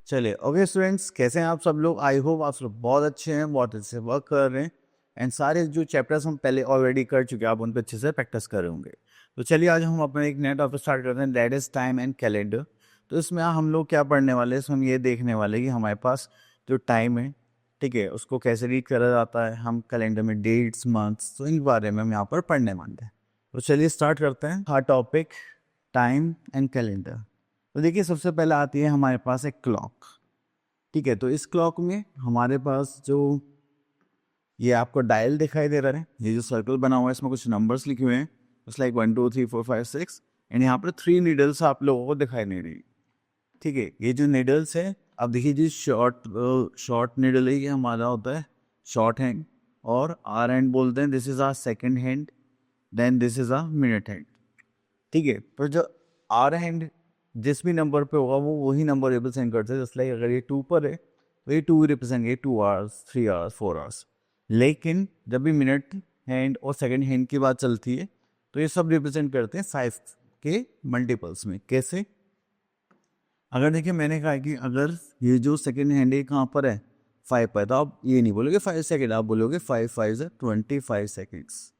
चलिए, okay students, कैसे हैं आप सब लोग? आई होप आप सब बहुत अच्छे हैं, बहुत अच्छे से वर्क कर रहे हैं एंड सारे जो चैप्टर्स हम पहले ऑलरेडी कर चुके हैं आप उन पर अच्छे से प्रैक्टिस कर रहे होंगे। तो चलिए आज हम अपना एक नया टॉपिक स्टार्ट करते हैं, that is time and calendar. तो इसमें हम लोग क्या पढ़ने वाले हैं? इसमें हम ये देखने वाले हैं कि हमारे पास जो टाइम है, ठीक है, उसको कैसे रीड करा जाता है, हम कैलेंडर में डेट्स, मंथ्स, तो इन बारे में हम यहाँ पर पढ़ने वाले हैं। तो चलिए स्टार्ट करते हैं हर टॉपिक, टाइम एंड कैलेंडर। तो देखिए सबसे पहले आती है हमारे पास एक क्लॉक, ठीक है। तो इस क्लॉक में हमारे पास जो ये आपको डायल दिखाई दे रहा है, ये जो सर्कल बना हुआ है इसमें कुछ नंबर्स लिखे हुए हैं, जस्ट लाइक 1 2 3 4 5 6 एंड यहाँ पर 3 नीडल्स आप लोगों को दिखाई नहीं रही, ठीक है। ये जो नीडल्स है, अब देखिए जी शॉर्ट नीडल है, ये हमारा होता है शॉर्ट हैंड, और आर हैंड बोलते हैं, this is our second hand, then this is a minute hand, ठीक है। पर जो आर हैंड जिस भी नंबर पे होगा वो वही नंबर रिप्रेजेंट करते हैं, जस्ट लाइक अगर ये 2 पर है तो ये 2 रिप्रेजेंट ये 2 आवर्स, 3 आवर्स, 4 आवर्स। लेकिन जब भी मिनट हैंड और सेकंड हैंड की बात चलती है तो ये सब रिप्रेजेंट करते हैं 5 के मल्टीपल्स में। कैसे? अगर देखिए मैंने कहा कि अगर ये जो सेकंड हैंड है कहाँ पर है, 5 पर, तो आप ये नहीं बोलोगे 5 सेकेंड, आप बोलोगे 5 5 25 सेकेंड्स।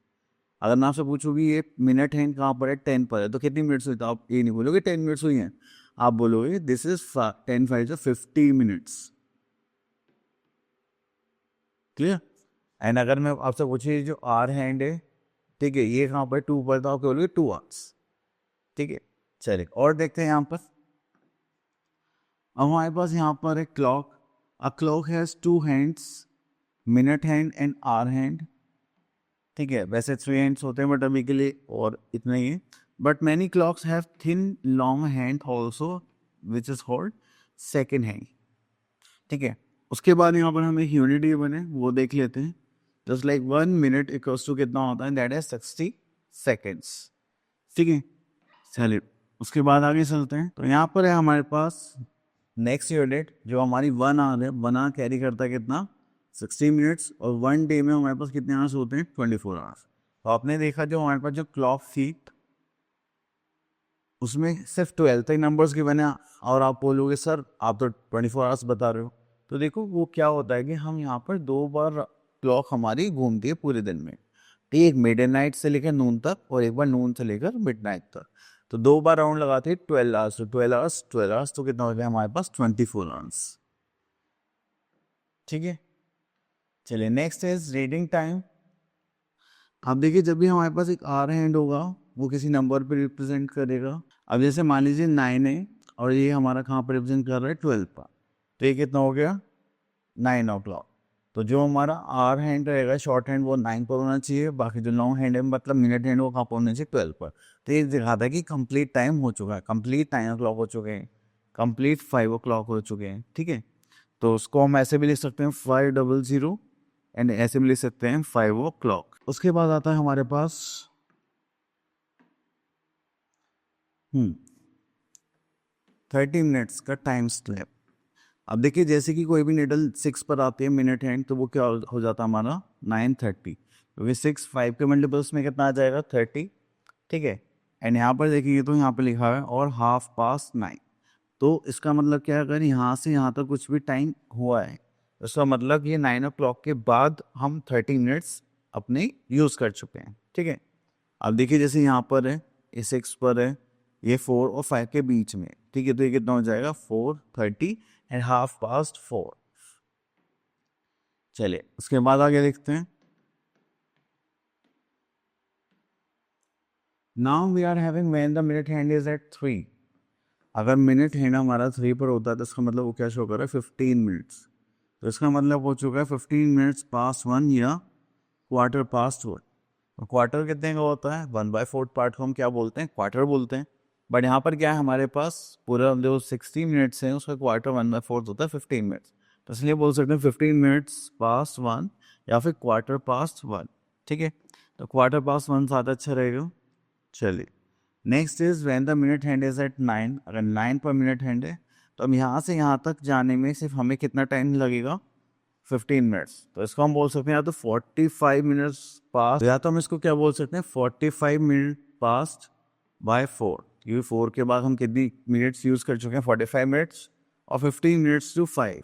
अगर मैं आपसे पूछूँ कि ये मिनट हैंड कहाँ पर है, 10 पर है, तो कितनी मिनट्स हुई? तो आप ये नहीं बोलोगे 10 मिनट्स हुई हैं, आप बोलोगे this is 10 5 50 minutes. Clear? And अगर मैं आपसे पूछूँ जो आर हैंड है, ठीक है, ये कहाँ पर 2 पर, तो आप बोलोगे 2 आवर्स, ठीक है। चलिए और देखते हैं यहाँ पर। अब हमारे पास यहाँ पर एक clock, a clock has 2 hands, minute hand and hour hand, ठीक है। वैसे 3 हैंड्स होते हैं बट अभी के लिए और इतना ही है। But many clocks have thin long hand also which is called second hand, ठीक है। उसके बाद यहाँ पर हमें यूनिट ये बने वो देख लेते हैं। Just like 1 minute equals to कितना होता है, दैट इज 60 सेकेंड्स, ठीक है। चलिए उसके बाद आगे चलते हैं। तो यहाँ पर है हमारे पास नेक्स्ट यूनिट जो हमारी 1 आवर है, 1 आवर कैरी करता है कितना, 60 मिनट्स, और 1 डे में हमारे पास कितने आवर्स होते हैं, 24 आवर्स। तो आपने देखा जो हमारे पास जो क्लॉक थी उसमें सिर्फ 12 तक नंबर्स के बने, और आप बोलोगे सर आप तो 24 आवर्स बता रहे हो। तो देखो वो क्या होता है कि हम यहाँ पर 2 बार क्लॉक हमारी घूमती है पूरे दिन में, ठीक, मिड नाइट से लेकर नून तक, और एक बार नून से लेकर मिड नाइट तक। तो 2 बार राउंड लगाते हैं 12 आवर्स, तो 12 आवर्स तो कितना हो गया हमारे पास, 24 आवर्स, ठीक है। चलिए नेक्स्ट इज रीडिंग टाइम। अब देखिए जब भी हमारे पास एक आर हैंड होगा वो किसी नंबर पे रिप्रेजेंट करेगा। अब जैसे मान लीजिए 9 है और ये हमारा कहाँ पर रिप्रेजेंट कर रहा है, 12 पर, तो ये कितना हो गया, 9 o'clock। तो जो हमारा आर हैंड रहेगा शॉर्ट हैंड वो 9 पर होना चाहिए, बाकी जो लॉन्ग हैंड है मतलब मिनट हैंड वो कहाँ पर होना चाहिए, 12 पर। तो ये दिखाता है कि कंप्लीट टाइम हो चुका है, कंप्लीट 9 o'clock हो चुके हैं, कंप्लीट 5 o'clock हो चुके हैं, ठीक है। तो उसको हम ऐसे भी लिख सकते हैं 500 एंड ऐसे भी लिख सकते हैं 5 o'clock। उसके बाद आता है हमारे पास 30 मिनट्स का टाइम स्लैब। अब देखिए जैसे कि कोई भी निडल 6 पर आती है मिनट हैंड, तो वो क्या हो जाता है हमारा 9:30, क्योंकि 6 5 के मल्टीपल्स में कितना आ जाएगा, 30, ठीक है। एंड यहाँ पर देखिए तो यहाँ पर लिखा है और 9:30, तो इसका मतलब क्या है, अगर यहाँ से यहाँ तक कुछ भी टाइम हुआ है तो इसका मतलब ये 9 o'clock के बाद हम 30 मिनट्स अपने यूज़ कर चुके हैं, ठीक है। अब देखिए जैसे यहाँ पर है, ये 6 पर है, ये 4 और 5 के बीच में, ठीक है। तो ये कितना हो जाएगा, 4:30 एंड 4:30। चलिए उसके बाद आगे देखते हैं। Now we are having when the minute hand is at 3। अगर मिनट हैंड हमारा 3 पर होता है तो इसका मतलब वो क्या शो कर रहा है, 15 मिनट्स। तो इसका मतलब हो चुका है 15 मिनट्स पास 1 या क्वार्टर पास्ट 1। तो क्वार्टर कितने का होता है, 1/4 पार्ट को हम क्या बोलते हैं, क्वार्टर बोलते हैं। बट यहाँ पर क्या है हमारे पास, पूरा जो 60 मिनट्स हैं उसका क्वार्टर 1/4 होता है 15 मिनट्स। तो इसलिए बोल सकते हैं 15 मिनट्स पास्ट 1 या फिर क्वार्टर पास्ट 1, ठीक है। तो क्वार्टर पास्ट 1 ज़्यादा अच्छा रहेगा। चलिए next is when the minute hand is at 9। अगर 9 पर मिनट हैंड है तो अब यहाँ से यहाँ तक जाने में सिर्फ हमें कितना टाइम लगेगा, 15 मिनट्स, तो इसको हम बोल सकते हैं या तो 45 मिनट्स पास, या तो हम इसको क्या बोल सकते हैं 45 मिनट पास्ट बाय 4, क्योंकि 4 के बाद हम कितनी मिनट्स यूज़ कर चुके हैं 45 मिनट्स, और 15 मिनट्स टू 5,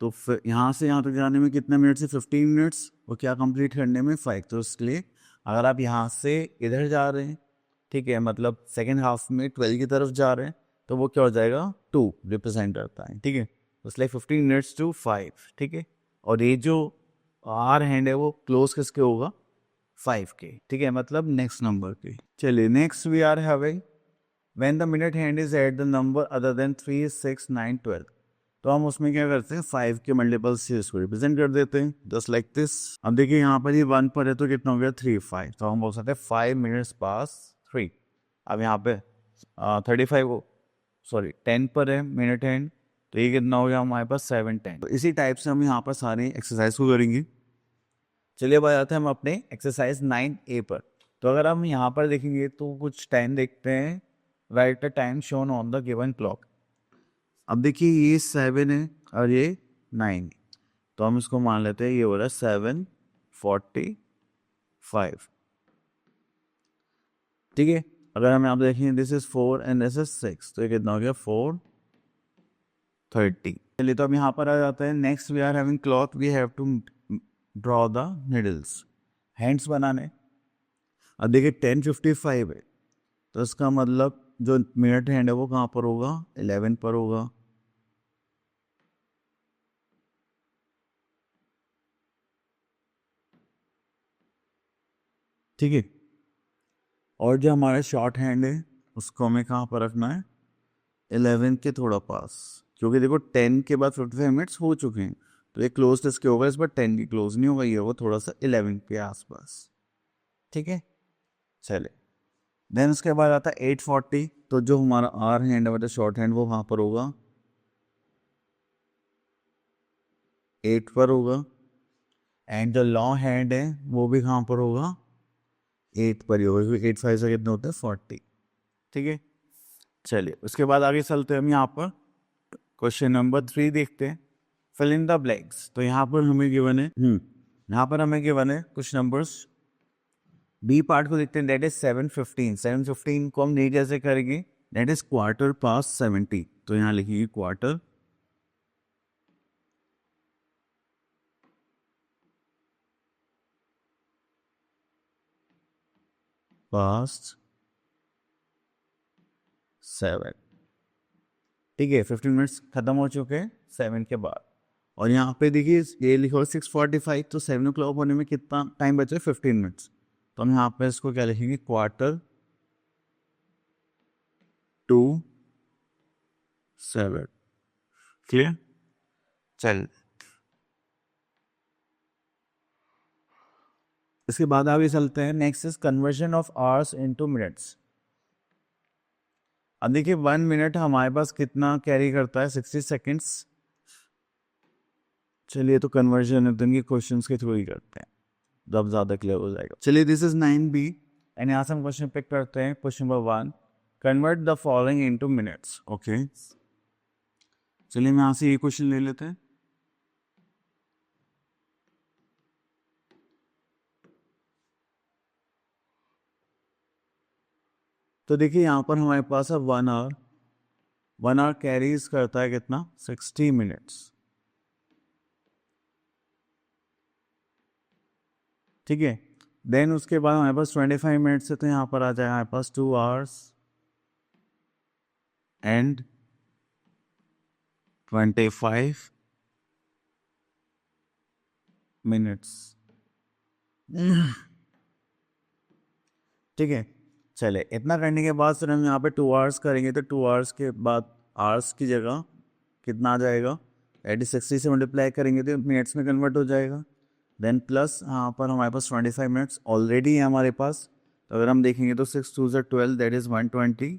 तो फिर यहाँ से यहाँ तक जाने में कितना मिनट से 15 मिनट्स, वो क्या कंप्लीट करने में 5, तो इसके लिए अगर आप यहाँ से इधर जा रहे हैं, ठीक है, मतलब सेकेंड हाफ में 12 की तरफ जा रहे हैं, तो वो क्या हो जाएगा 2 रिप्रेजेंट करता है, ठीक है, तो इसलिए 15 मिनट्स टू 5, ठीक है, और ये जो आर हैंड है वो क्लोज किसके होगा 5 के, ठीक है, मतलब नेक्स्ट नंबर के। चलिए next we are having when the minute hand is at the number other than 3, 6, 9, 12, तो हम उसमें क्या करते हैं 5 के मल्टीपल से इसको रिप्रेजेंट कर देते हैं जस्ट लाइक दिस। अब देखिए यहाँ पर ये 1 पर है तो कितना हो गया 3, 5, तो हम बोल सकते हैं 5 मिनट्स पास 3। अब यहाँ पे 35 सॉरी 10 पर है मिनट हैंड, तो ये कितना हो गया हमारे पास 7, 10। तो इसी टाइप से हम यहाँ पर सारे एक्सरसाइज को करेंगे। चलिए बात आते हैं हम अपने एक्सरसाइज 9A पर। तो अगर हम यहाँ पर देखेंगे तो कुछ टाइम देखते हैं, right the time shown on the given clock. अब देखिए ये 7 है और ये 9, तो हम इसको मान लेते हैं ये हो रहा है 7:45, ठीक है। अगर हम यहाँ पे देखेंगे this is 4 and this is 6, तो ये कितना हो गया 4:30। चलिए तो अब यहाँ पर आ जाता है next we are having clock, we have to draw the needles, hands बनाने। अब देखिए 10:55 है, तो इसका मतलब जो मिनट हैंड है वो कहाँ पर होगा 11 पर होगा, ठीक है। और जो हमारा शॉर्ट हैंड है उसको हमें कहाँ पर रखना है 11 के थोड़ा पास, क्योंकि देखो 10 के बाद 55 मिनट्स हो चुके हैं, तो ये क्लोज इसके होगा, इस बार 10 की क्लोज नहीं होगा, ये होगा थोड़ा सा 11 के आसपास, ठीक है। चले देन उसके बाद आता है 8:40, तो जो हमारा आर हैंड है मतलब शॉर्ट हैंड वो वहाँ पर होगा 8 पर होगा, एंड जो लॉन्ग हैंड है वो भी कहाँ पर होगा 8 पर ही होगा, क्योंकि 8 5 से कितने होते हैं 40, ठीक है। चलिए उसके बाद आगे चलते हैं हम यहाँ पर क्वेश्चन नंबर 3 देखते हैं, फिल इन द ब्लैंक्स। तो यहाँ पर हमें गिवन है यहाँ पर हमें गिवन है कुछ नंबर्स, बी पार्ट को देखते हैं, दैट इज 7:15। 7:15 को हम नहीं कैसे करेंगे, दैट इज क्वार्टर पास 70, तो यहाँ लिखिए क्वार्टर पास्ट 7, ठीक है। 15 मिनट्स खत्म हो चुके हैं 7 के बाद, और यहाँ पे देखिए ये लिखो 6:45, तो 7 o'clock होने में कितना टाइम बचा है 15 मिनट्स, तो हम यहाँ पे इसको क्या लिखेंगे क्वार्टर टू 7, क्लियर। चल इसके बाद आगे चलते हैं, next is conversion of hours into minutes. अब देखिए 1 मिनट हमारे पास कितना कैरी करता है 60 सेकेंड्स। चलिए तो कन्वर्जन है तो इनके क्वेश्चंस के थ्रू ही करते हैं, जब ज़्यादा क्लियर हो जाएगा। चलिए दिस इज 9B एंड यहाँ से हम क्वेश्चन पिक करते हैं, question number 1, convert the following into minutes, okay. चलिए हम यहाँ से ये क्वेश्चन ले लेते हैं। तो देखिए यहाँ पर हमारे पास है 1 आवर, 1 आवर कैरीज करता है कितना 60 मिनट्स, ठीक है। देन उसके बाद हमारे पास 25 मिनट्स है, तो यहाँ पर आ जाएगा हमारे पास 2 आवर्स एंड 25 मिनट्स, ठीक है। चले इतना करने के बाद फिर हम यहाँ पे 2 आवर्स करेंगे, तो 2 आवर्स के बाद आवर्स की जगह कितना आ जाएगा 60 से मल्टीप्लाई करेंगे तो मिनट्स में कन्वर्ट हो जाएगा। देन प्लस यहाँ पर हमारे पास 25 मिनट्स ऑलरेडी है हमारे पास, तो अगर हम देखेंगे तो 6 2 12 दैट इज़ 120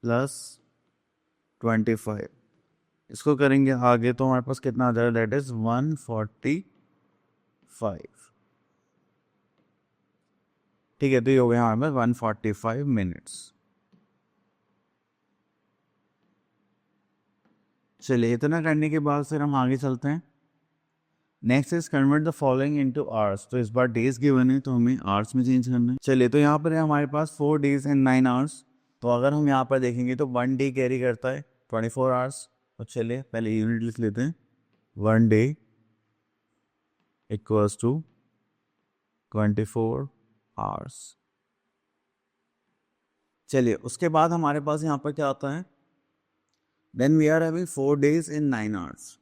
प्लस 25, इसको करेंगे आगे तो हमारे पास कितना आ जाएगा दैट इज़ 145, ठीक है। तो ये हो गया हमारे पास 145 मिनट्स। चलिए इतना करने के बाद फिर हम आगे चलते हैं, next is convert the following into hours. तो इस बार डेज गिवन है तो हमें आवर्स में चेंज करना है। चलिए, तो यहाँ पर है हमारे पास 4 days एंड 9 hours। तो अगर हम यहाँ पर देखेंगे तो 1 day कैरी करता है 24 hours। तो चलिए पहले यूनिट लिख लेते हैं। 1 day इक्वल्स टू 24 hours। चलिए, उसके बाद हमारे पास यहाँ पर क्या आता है, then we are having 4 days and 9 hours।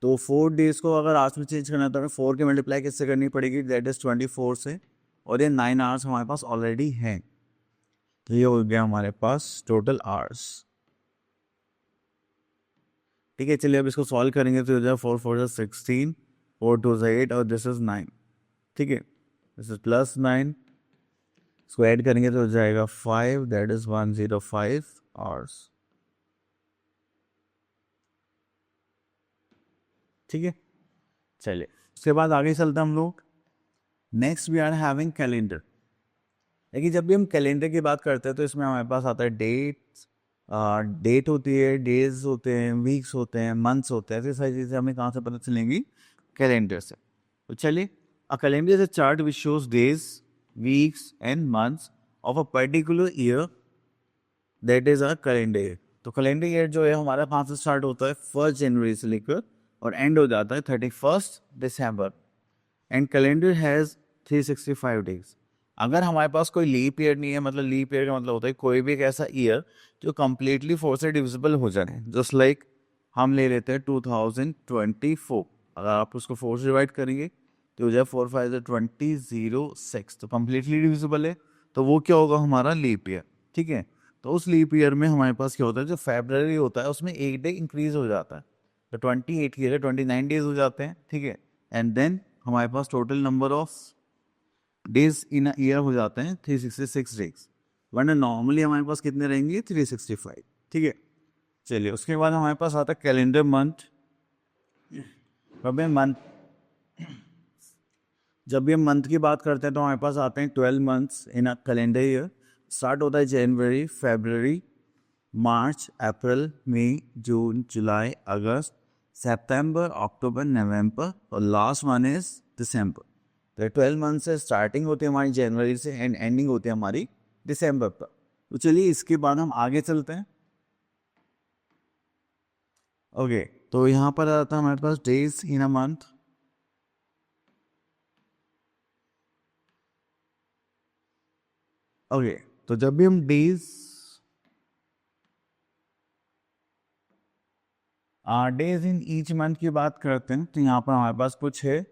तो 4 days को अगर आवर्स में चेंज करना है तो हमें 4 की मल्टीप्लाई किससे करनी पड़ेगी, दैट इज 24 से, और ये 9 hours हमारे पास ऑलरेडी हैं। तो ये हो गया हमारे पास टोटल आवर्स। ठीक है, चलिए अब इसको सॉल्व करेंगे तो हो जाएगा 4 4 is 16, 4 2 is 8 और दिस इज 9। ठीक है, दिस इज प्लस 9, इसको ऐड करेंगे तो हो जाएगा 5, दैट इज 105 आवर्स। ठीक है, चलिए उसके बाद आगे चलते हैं हम लोग। Next we are having calendar. देखिए, जब भी हम कैलेंडर की बात करते हैं तो इसमें हमारे पास आता है डेट होती है, डेज होते हैं, वीक्स होते हैं, मंथ्स होते हैं। ऐसी सारी चीज़ें हमें कहाँ से पता चलेंगी, कैलेंडर से। तो चलिए, a calendar is a chart which shows days, weeks and months of a particular year, that is a calendar year. तो कैलेंडर ईयर जो है हमारा कहाँ से स्टार्ट होता है, 1 जनवरी से लेकर और एंड हो जाता है 31 दिसंबर। And calendar has 365 days. अगर हमारे पास कोई लीप ईयर नहीं है, मतलब लीप ईयर का मतलब होता है कोई भी एक ऐसा ईयर जो कम्प्लीटली 4 से डिविजिबल हो जाए। जस्ट लाइक हम ले लेते हैं 2024। अगर आप उसको 4 से डिवाइड करेंगे तो हो जाए 4 5 2006, तो कम्प्लीटली डिविजिबल है। तो वो क्या होगा, हमारा लीप ईयर। ठीक है, तो उस लीप ईयर में हमारे पास क्या होता है, जो फेब्रवरी होता है उसमें एक डे इंक्रीज हो जाता है, तो 28 की जगह 29 डेज हो जाते हैं। ठीक है, एंड देन हमारे पास total number of days in year हो जाते हैं 366 डेज, वरना नॉर्मली हमारे पास कितने रहेंगे, 365। ठीक है, चलिए उसके बाद हमारे पास आता है कैलेंडर मंथ। जब भी हम मंथ की बात करते हैं तो हमारे पास आते हैं 12 months in a calendar year. Start होता है जनवरी, फेब्रवरी, मार्च, अप्रैल, मई, जून, जुलाई, अगस्त, सितंबर, अक्टूबर, नवंबर और लास्ट वन इज दिसंबर। तो 12 मंथ से स्टार्टिंग होती है हमारी जनवरी से एंड एंडिंग होती है हमारी दिसंबर पर। तो चलिए इसके बाद हम आगे चलते हैं। ओके, तो यहाँ पर आता है हमारे पास days in a month. Okay, तो जब भी हम डेज इन ईच मंथ की बात करते हैं तो यहाँ पर हमारे पास कुछ है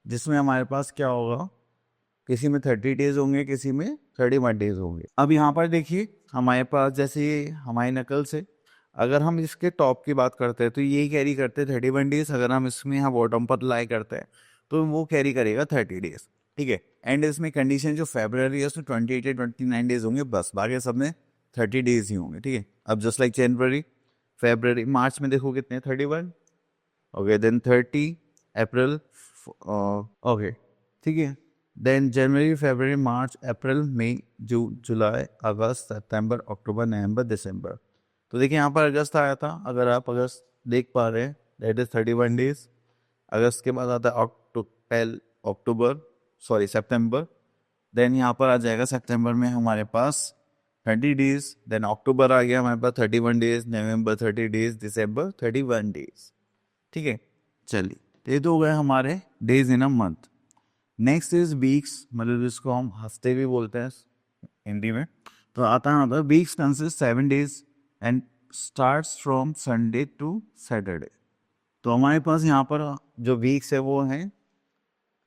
जिसमें हमारे पास क्या होगा, किसी में 30 डेज होंगे, किसी में 31 डेज होंगे। अब यहाँ पर देखिए हमारे पास जैसे हमारी नकल से अगर हम इसके टॉप की बात करते हैं तो ये कैरी करते हैं 31 डेज। अगर हम इसमें यहाँ बॉटम पर लाई करते हैं तो वो कैरी करेगा 30 डेज। ठीक है, एंड इसमें कंडीशन जो फेब्रवरी है उसमें 28 या 29 डेज होंगे, बस बाकी सब में 30 डेज ही होंगे। ठीक है, अब जस्ट लाइक जनवरी, फेब्रवरी, मार्च में देखो कितने, 31। ओके, देन 30 अप्रैल, ओके ठीक है, देन जनवरी, फरवरी, मार्च, अप्रैल, मई, जून, जुलाई, अगस्त, सितंबर, अक्टूबर, नवंबर, दिसंबर। तो देखिए यहाँ पर अगस्त आया था, अगर आप अगस्त देख पा रहे हैं दैट इज 31 डेज। अगस्त के बाद आता है अक्टूबर, सॉरी सितंबर, देन यहाँ पर आ जाएगा सितंबर में हमारे पास 30 डेज, देन अक्टूबर आ गया हमारे पास 31 डेज, नवंबर 30 डेज, दिसंबर 31 डेज। ठीक है, चलिए ये तो हो गए हमारे days in a month. Next is weeks, मतलब जिसको हम हफ्ते भी बोलते हैं हिंदी में। तो आता है मतलब weeks consist 7 days and starts from Sunday to Saturday. तो हमारे पास यहाँ पर जो वीक्स है वो हैं,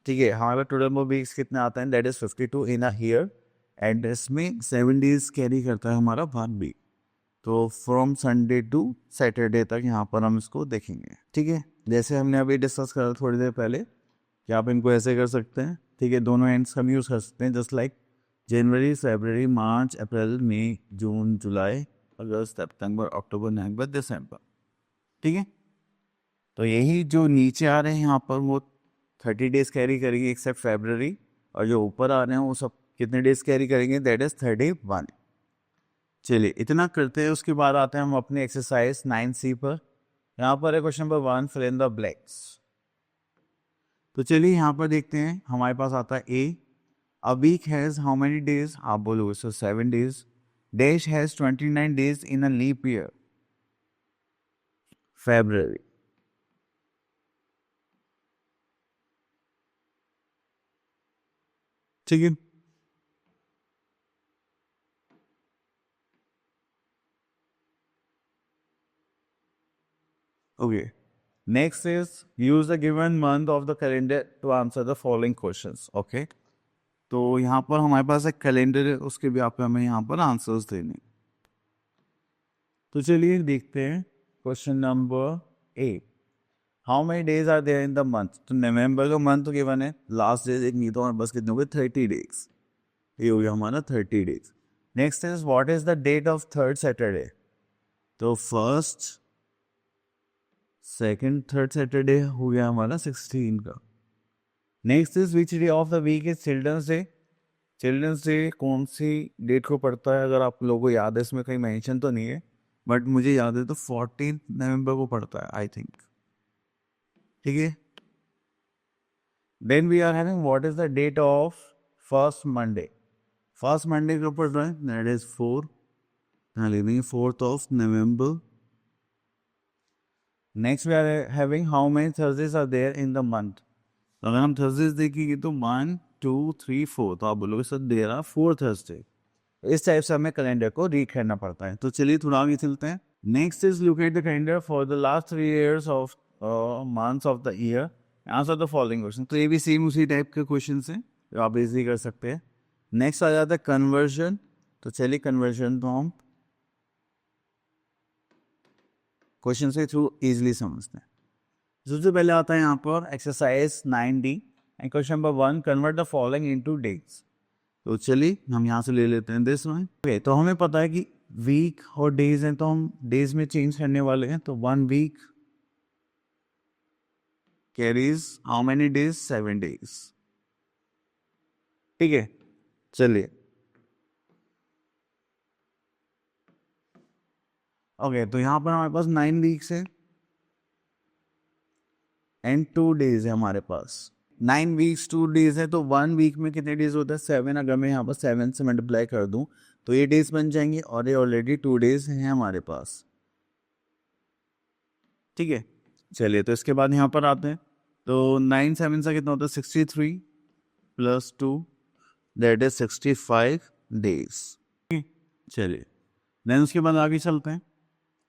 ठीक है, हमारे पास टोटल वो वीक्स कितने आते हैं, that is 52 in a year and इसमें 7 डेज कैरी करता है हमारा 1 वीक। तो फ्रॉम संडे टू सैटरडे तक यहाँ पर हम इसको देखेंगे। ठीक है, जैसे हमने अभी डिस्कस करा थोड़ी देर पहले कि आप इनको ऐसे कर सकते हैं। ठीक है, दोनों एंड्स हम यूज़ कर सकते हैं, जस्ट लाइक जनवरी, फरवरी, मार्च, अप्रैल, मई, जून, जुलाई, अगस्त, सितंबर, अक्टूबर, नवंबर, दिसंबर। ठीक है, तो यही जो नीचे आ रहे हैं यहाँ पर वो 30 डेज कैरी करेंगे एक्सेप्ट फरवरी, और जो ऊपर आ रहे हैं वो सब कितने डेज कैरी करेंगे, दैट इज 31। चलिए इतना करते हैं, उसके बाद आते हैं हम अपने एक्सरसाइज 9C पर। यहाँ पर है question number 1, fill in the blanks. तो चलिए यहाँ पर देखते हैं, हमारे पास आता है a. A week has how many days, आप बोलोगे sir 7 days. Dash has 29 days in a leap year, February. ठीक है, okay. Next is use the given month of the calendar to answer the following questions, okay. तो यहाँ पर हमारे पास एक calendar है, उसके भी आप हमें यहाँ पर आंसर्स देने। तो चलिए देखते हैं question number A. How many days are there in the month, तो नवंबर का मंथ तो गिवन है, लास्ट डेज एक नहीं तो हमारे पास कितने हो गए 30 डेज, ये हो गया हमारा 30 days. Next is what is the date of third Saturday, तो फर्स्ट सेकंड थर्ड सैटरडे हो गया हमारा 16 का। Next is which day of the week is children's day, children's day कौन सी डेट को पड़ता है, अगर आप लोगों को याद है, इसमें कहीं मेंशन तो नहीं है बट मुझे याद है, तो 14 नवंबर को पड़ता है आई थिंक। ठीक है, then we are having what is the date of first Monday, first Monday को पड़ रहा है, दैट इज 4, यहाँ लिख देंगे 4th of November. Next we are having how many Thursdays are there in the month, तो अगर हम थर्सडेज देखेंगे तो 1 2 3 4, तो आप बोलोगे सर देयर आर 4 थर्सडे। इस टाइप से हमें कैलेंडर को रीड करना पड़ता है। तो चलिए थोड़ा आगे चलते हैं। Next is look at the calendar for the last 3 years of months of the year, answer the following question. तो ये भी सेम उसी टाइप के क्वेश्चन है जो आप इजी कर सकते हैं। नेक्स्ट आ जाता है कन्वर्जन, तो चलिए कन्वर्जन तो हम क्वेश्चन के थ्रू इजिली समझते हैं। सबसे पहले आता है यहाँ पर exercise 9D and question number 1, convert the following into days. तो चलिए हम यहाँ से ले लेते हैं दिस वन। ओके, तो हमें पता है कि वीक और डेज हैं, तो हम डेज में चेंज करने वाले हैं। तो 1 week carries how many days, 7 days. ठीक है, चलिए ओके, तो यहाँ पर हमारे पास 9 वीक्स है एंड 2 डेज है हमारे पास। 9 वीक्स 2 डेज है, तो 1 वीक में कितने डेज होता है 7, अगर मैं यहाँ पर 7 से मल्टीप्लाई कर दूँ तो ये डेज बन जाएंगे, और ये ऑलरेडी 2 डेज हैं हमारे पास। ठीक है, चलिए तो इसके बाद यहाँ पर आते हैं। तो 9 7 से कितना होता है 63 प्लस 2, दैट इज 65 डेज। चलिए देन उसके बाद आगे चलते हैं।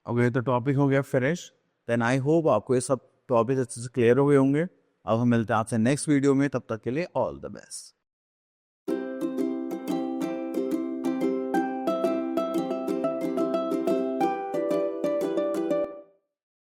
ओके, तो टॉपिक हो गया फिनिश। देन आई होप आपको ये सब टॉपिक अच्छे से क्लियर हो गए होंगे। अब हम मिलते हैं आपसे नेक्स्ट वीडियो में, तब तक के लिए ऑल द बेस्ट।